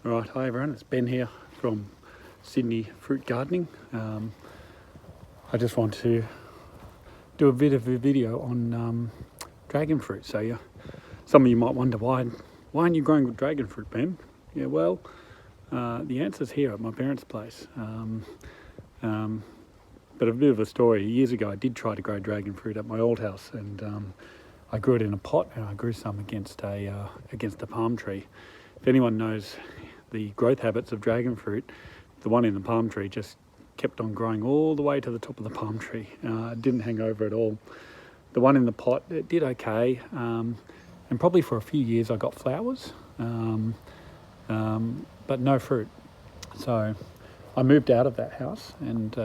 Alright, hi everyone, it's Ben here from Sydney Fruit Gardening. I just want to do a bit of a video on dragon fruit. So some of you might wonder, why aren't you growing dragon fruit, Ben? Yeah, well, the answer's here at my parents' place. But a bit of a story. Years ago I did try to grow dragon fruit at my old house, and I grew it in a pot, and I grew some against a palm tree. If anyone knows the growth habits of dragon fruit, the one in the palm tree just kept on growing all the way to the top of the palm tree. It didn't hang over at all. The one in the pot, it did okay, and probably for a few years I got flowers, but no fruit. So I moved out of that house, and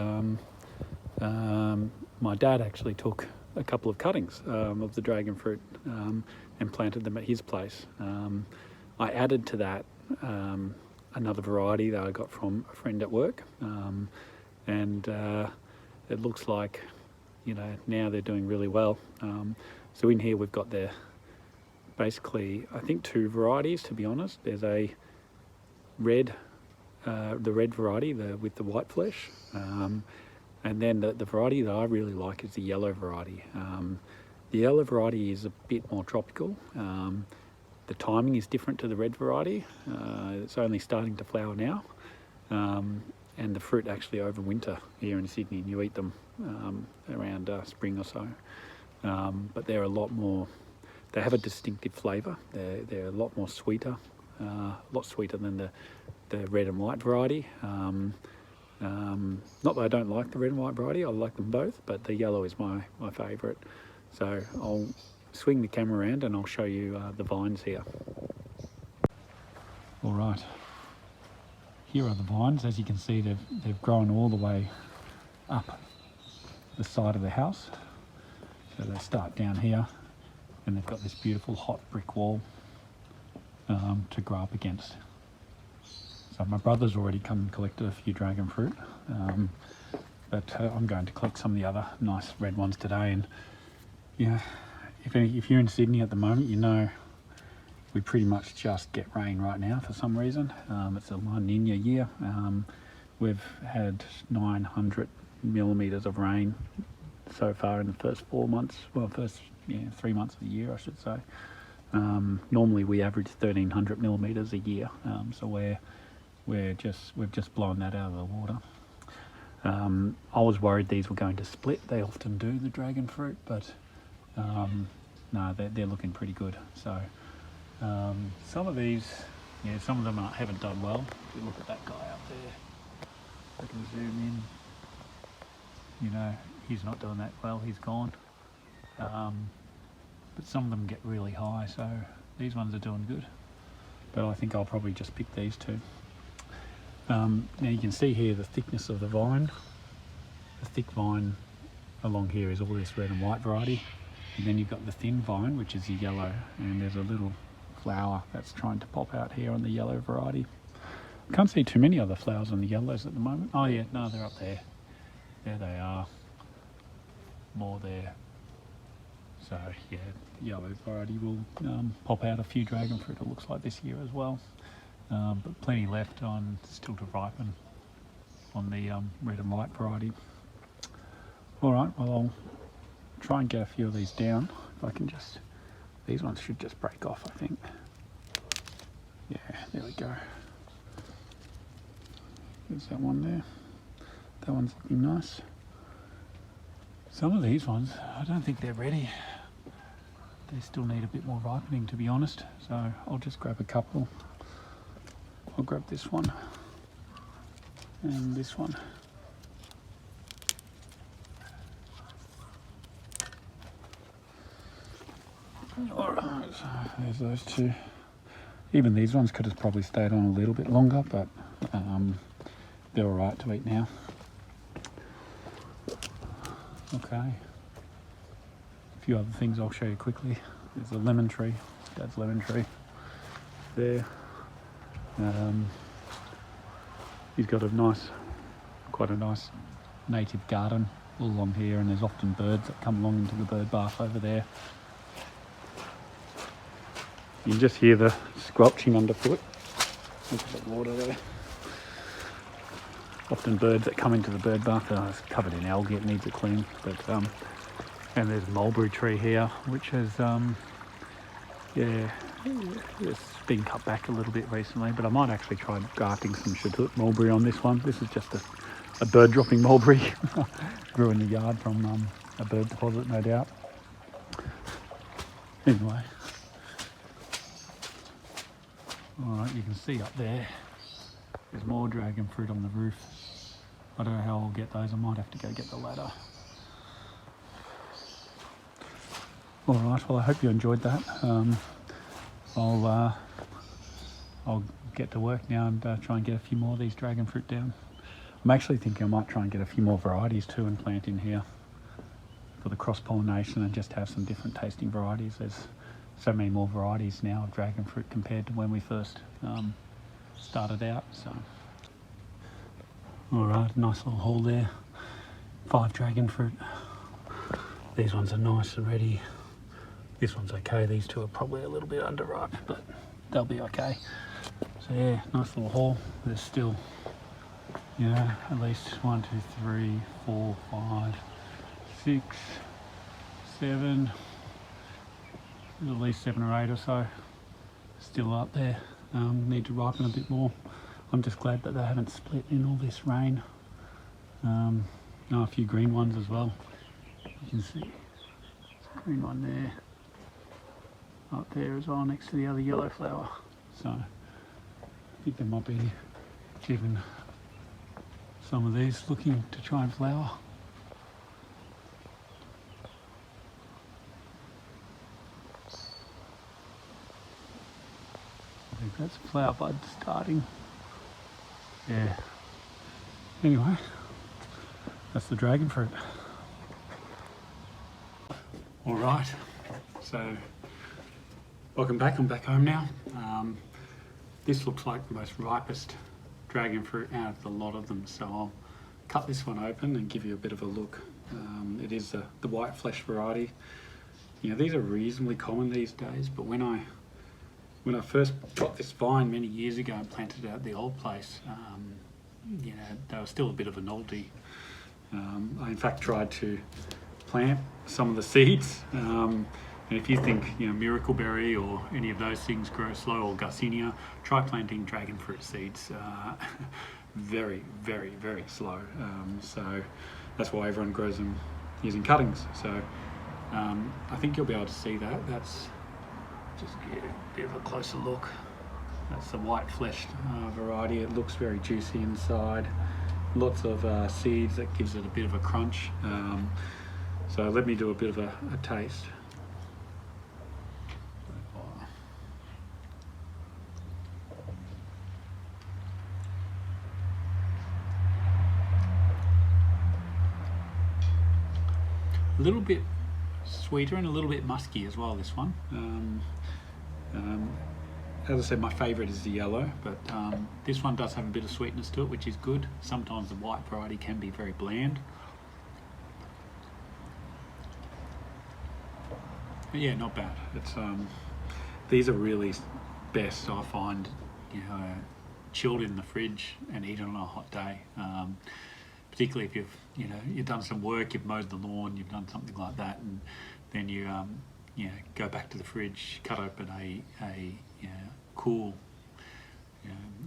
my dad actually took a couple of cuttings of the dragon fruit and planted them at his place. I added to that another variety that I got from a friend at work, and it looks like, now they're doing really well. So in here we've got basically I think two varieties, to be honest. There's a red, the red variety with the white flesh, and then the variety that I really like is the yellow variety. The yellow variety is a bit more tropical. The timing is different to the red variety. It's only starting to flower now, and the fruit actually overwinter here in Sydney, and you eat them around spring or so. But they're a lot more, they have a distinctive flavour. They're a lot more sweeter, a lot sweeter than the red and white variety. Not that I don't like the red and white variety, I like them both, but the yellow is my favourite. So I'll swing the camera around and I'll show you the vines here. All right, here are the vines. As you can see, they've grown all the way up the side of the house. So they start down here, and they've got this beautiful hot brick wall to grow up against. So my brother's already come and collected a few dragon fruit, but I'm going to collect some of the other nice red ones today. And if you're in Sydney at the moment, we pretty much just get rain right now for some reason. It's a La Nina year. We've had 900 millimetres of rain so far in the first 4 months, first 3 months of the year, I should say. Normally we average 1,300 millimetres a year, so we've just blown that out of the water. I was worried these were going to split. They often do, the dragon fruit, but no, they're looking pretty good. So some of these, some of them haven't done well. If you look at that guy up there, I can zoom in. He's not doing that well, he's gone. But some of them get really high, so these ones are doing good. But I think I'll probably just pick these two. Now you can see here the thickness of the vine. The thick vine along here is all this red and white variety, and then you've got the thin vine, which is the yellow, and there's a little flower that's trying to pop out here on the yellow variety. Can't see too many other flowers on the yellows at the moment. Oh yeah, no, they're up there. There they are. More there. So yeah, the yellow variety will pop out a few dragon fruit, it looks like, this year as well. But plenty left on, still to ripen on the red and white variety. Alright, well, I'll try and get a few of these down. If I can these ones should just break off, I think. Yeah, there we go. There's that one there. That one's looking nice. Some of these ones, I don't think they're ready. They still need a bit more ripening, to be honest. So I'll just grab a couple. I'll grab this one and this one. Alright, so there's those two. Even these ones could have probably stayed on a little bit longer, but they're alright to eat now. Okay. A few other things I'll show you quickly. There's a lemon tree, Dad's lemon tree there. He's got quite a nice native garden all along here, and there's often birds that come along into the bird bath over there. You can just hear the squelching underfoot. Look at the water there. Often birds that come into the bird bath, it's covered in algae, it needs a clean. But and there's a mulberry tree here, which has it's been cut back a little bit recently, but I might actually try grafting some Château mulberry on this one. This is just a bird dropping mulberry. Grew in the yard from a bird deposit, no doubt. Anyway, alright, you can see up there, there's more dragon fruit on the roof. I don't know how I'll get those, I might have to go get the ladder. Alright, well I hope you enjoyed that. I'll get to work now and try and get a few more of these dragon fruit down. I'm actually thinking I might try and get a few more varieties too and plant in here for the cross-pollination and just have some different tasting varieties. There's so many more varieties now of dragon fruit compared to when we first started out. So, alright, nice little haul there. 5 dragon fruit. These ones are nice and ready. This one's okay. These 2 are probably a little bit underripe, but they'll be okay. So yeah, nice little haul. There's still, you know, at least 1, 2, 3, 4, 5, 6, 7, at least 7 or 8 or so still up there. Need to ripen a bit more. I'm just glad that they haven't split in all this rain. A few green ones as well. You can see there's a green one there, up there as well, next to the other yellow flower. So I think there might be even some of these looking to try and flower. I think that's a flower bud starting. Yeah. Anyway, that's the dragon fruit. All right, so welcome back. I'm back home now. This looks like the most ripest dragon fruit out of the lot of them, so I'll cut this one open and give you a bit of a look. It is the white flesh variety. You know, these are reasonably common these days, but when I first got this vine many years ago and planted it at the old place, you know, they were still a bit of a novelty. I in fact tried to plant some of the seeds, and if you think, you know, miracleberry or any of those things grow slow, or garcinia, try planting dragon fruit seeds. Very, very, very slow. So that's why everyone grows them using cuttings. So I think you'll be able to see that. That's just get a bit of a closer look. That's the white fleshed variety. It looks very juicy inside. Lots of seeds that gives it a bit of a crunch. So let me do a bit of a taste. A little bit sweeter and a little bit musky as well, this one. As I said, my favourite is the yellow, but this one does have a bit of sweetness to it, which is good. Sometimes the white variety can be very bland. But yeah, not bad. It's these are really best, I find, you know, chilled in the fridge and eaten on a hot day. Particularly if you've done some work, you've mowed the lawn, you've done something like that, and then you go back to the fridge, cut open a cool,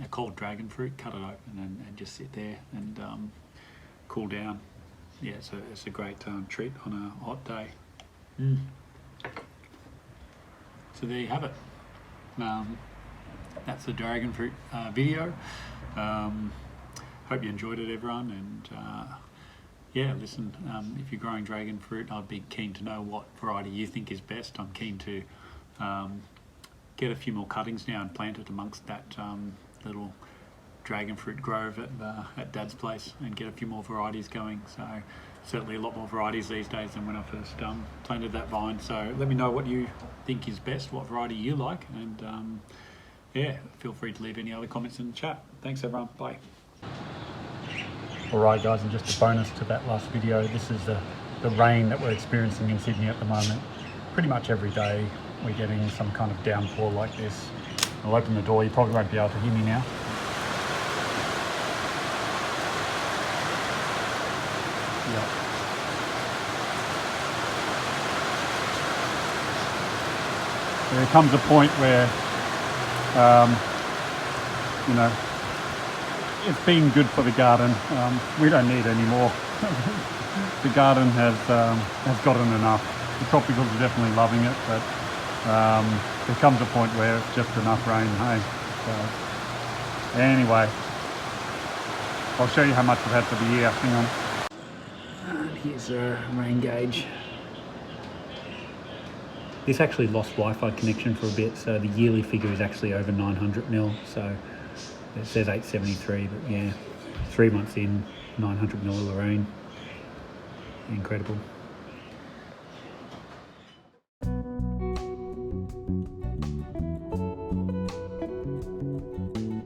a cold dragon fruit, cut it open and just sit there and cool down. Yeah, it's a great treat on a hot day. So there you have it. That's the dragon fruit video. Hope you enjoyed it, everyone, and yeah, listen, if you're growing dragon fruit, I'd be keen to know what variety you think is best. I'm keen to get a few more cuttings now and plant it amongst that little dragon fruit grove at Dad's place and get a few more varieties going. So certainly a lot more varieties these days than when I first planted that vine. So let me know what you think is best, what variety you like, and yeah, feel free to leave any other comments in the chat. Thanks everyone, bye. Alright guys, and just a bonus to that last video, this is the rain that we're experiencing in Sydney at the moment. Pretty much every day we're getting some kind of downpour like this. I'll open the door. You probably won't be able to hear me now. Yeah. There comes a point where, you know, it's been good for the garden. We don't need any more. The garden has gotten enough. The tropicals are definitely loving it, but there comes a point where it's just enough rain, hey? So, anyway, I'll show you how much I've had for the year. Hang on. And here's a rain gauge. This actually lost Wi-Fi connection for a bit, so the yearly figure is actually over 900 mil. So it says 873, but yeah, 3 months in, 900 mil of rain. Incredible.